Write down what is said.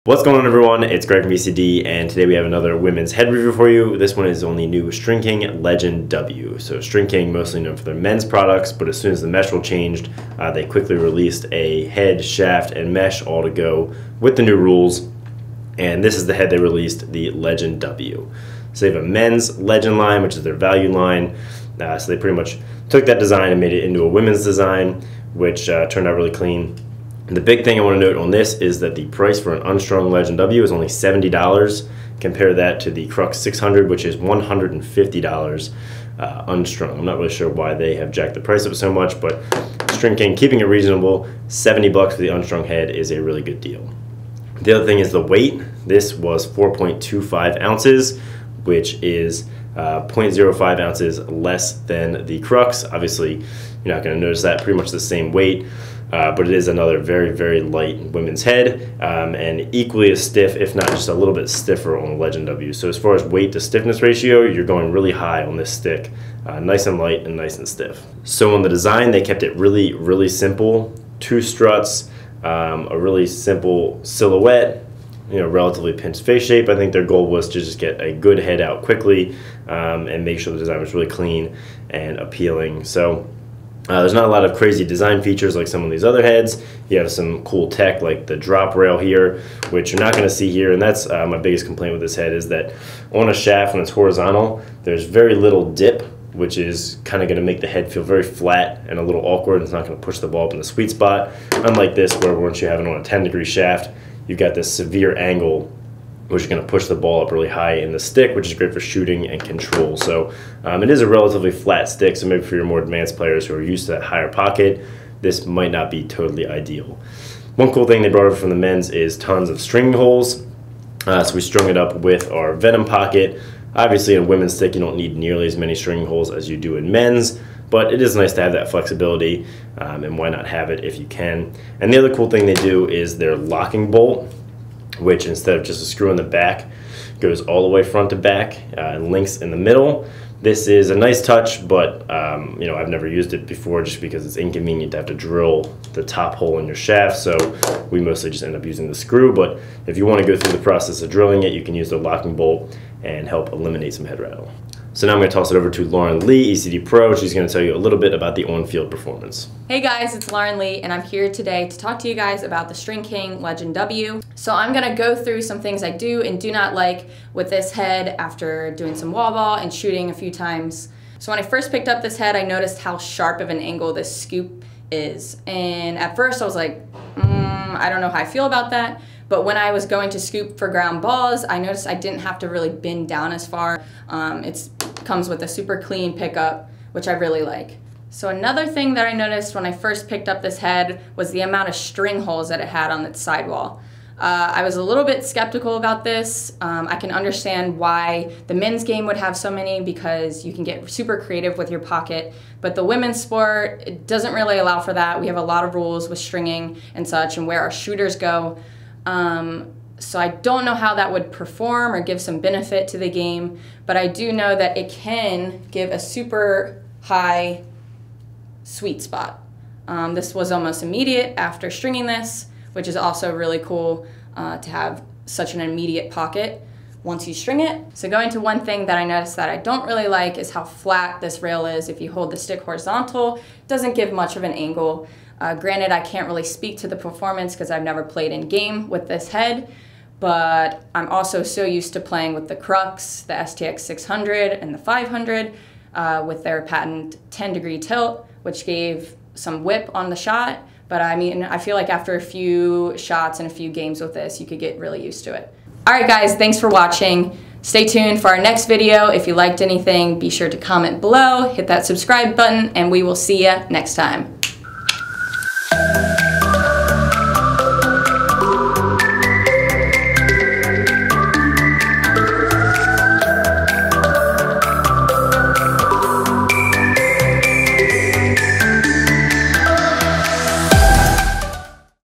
What's going on, everyone? It's Greg from VCD, and today we have another women's head review for you. This one is on the new Stringking Legend W. So Stringking, mostly known for their men's products, but as soon as the mesh rule changed, they quickly released a head, shaft, and mesh all to go with the new rules. And this is the head they released, the Legend W. So they have a men's Legend line, which is their value line. So they pretty much took that design and made it into a women's design, which turned out really clean. The big thing I want to note on this is that the price for an unstrung Legend W is only $70. Compare that to the Crux 600, which is $150 unstrung. I'm not really sure why they have jacked the price up so much, but Stringking, keeping it reasonable, $70 for the unstrung head is a really good deal. The other thing is the weight. This was 4.25 ounces, which is 0.05 ounces less than the Crux. Obviously, you're not going to notice that, pretty much the same weight. But it is another very, very light women's head, and equally as stiff, if not just a little bit stiffer on the Legend W. So as far as weight to stiffness ratio, you're going really high on this stick. Nice and light and nice and stiff. So on the design, they kept it really, really simple. 2 struts, a really simple silhouette, relatively pinched face shape. I think their goal was to just get a good head out quickly and make sure the design was really clean and appealing. So there's not a lot of crazy design features like some of these other heads. You have some cool tech like the drop rail here, which you're not going to see here, and that's my biggest complaint with this head is that on a shaft when it's horizontal, there's very little dip, which is kind of going to make the head feel very flat and a little awkward. It's not going to push the ball up in the sweet spot. Unlike this, where once you have it on a 10-degree shaft, you've got this severe angle which is going to push the ball up really high in the stick, which is great for shooting and control. So it is a relatively flat stick, so maybe for your more advanced players who are used to that higher pocket, this might not be totally ideal. One cool thing they brought over from the men's is tons of stringing holes. So we strung it up with our Venom pocket. Obviously in a women's stick, you don't need nearly as many stringing holes as you do in men's, but it is nice to have that flexibility, and why not have it if you can. And the other cool thing they do is their locking bolt, which instead of just a screw in the back, goes all the way front to back and links in the middle. This is a nice touch, but I've never used it before just because it's inconvenient to have to drill the top hole in your shaft, so we mostly just end up using the screw. But if you want to go through the process of drilling it, you can use the locking bolt and help eliminate some head rattle. So now I'm going to toss it over to Lauren Lee, ECD Pro. She's going to tell you a little bit about the on-field performance. Hey guys, it's Lauren Lee, and I'm here today to talk to you guys about the Stringking Legend W. So I'm going to go through some things I do and do not like with this head after doing some wall ball and shooting a few times. So when I first picked up this head, I noticed how sharp of an angle this scoop is. And at first I was like, I don't know how I feel about that. But when I was going to scoop for ground balls, I noticed I didn't have to really bend down as far. It comes with a super clean pickup, which I really like. So another thing that I noticed when I first picked up this head was the amount of string holes that it had on its sidewall. I was a little bit skeptical about this. I can understand why the men's game would have so many because you can get super creative with your pocket, but the women's sport, it doesn't really allow for that. We have a lot of rules with stringing and such and where our shooters go. So I don't know how that would perform or give some benefit to the game, but I do know that it can give a super high sweet spot. This was almost immediate after stringing this, which is also really cool to have such an immediate pocket once you string it. So going to one thing that I noticed that I don't really like is how flat this rail is. If you hold the stick horizontal, it doesn't give much of an angle. Granted, I can't really speak to the performance because I've never played in game with this head, but I'm also so used to playing with the Crux, the STX 600 and the 500 with their patent 10-degree tilt, which gave some whip on the shot. But I mean, I feel like after a few shots and a few games with this, you could get really used to it. All right, guys, thanks for watching. Stay tuned for our next video. If you liked anything, be sure to comment below, hit that subscribe button, and we will see you next time.